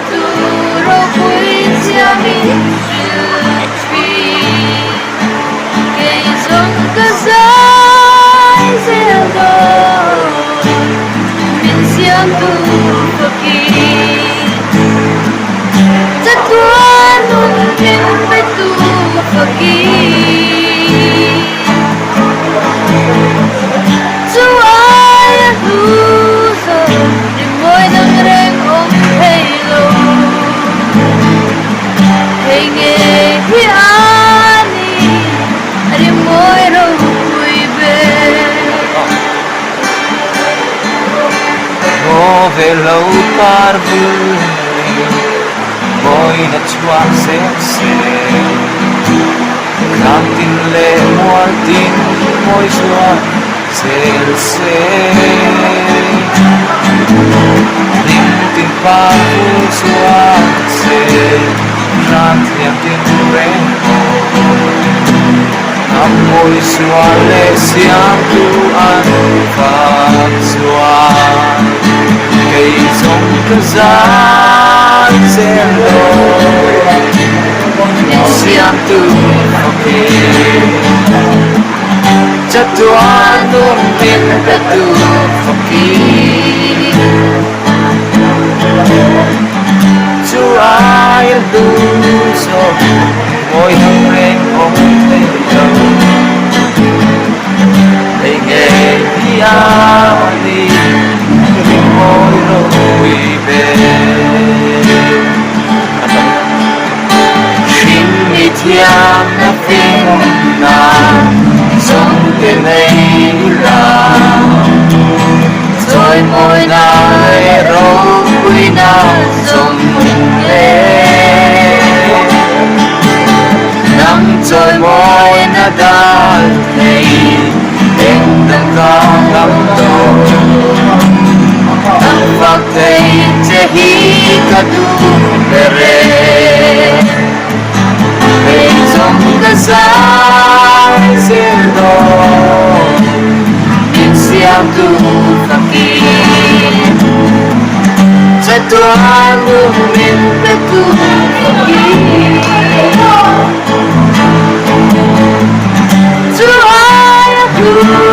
tu ropui siami ke zong ka sai zelo min siam tu paki tatuan nun min betu paki về lâu par vui môi đã choa xếp xếp khám tin lệ muôn tin môi choa xếp xếp linh tin par vui choa xếp rán thiệp tin rèn ngắm môi choa lệ xiang tu an pháp choa cây giống cơ gian sen đôi xiang tu phi chất toan nung tin tu phi chu ai tu so ngồi hăng lên ôm tay đầu để nghe Keimahni môi ropui về xin đi thiam na phim na sống cái này là rồi môi na ropui na sống lên nắm rồi môi na đan này em đang cao lắm rồi Nampak tehi kadu bere Bezong kasai sendo Insiam tu fakir Jatuhan lumin betu fakir Tuhan aku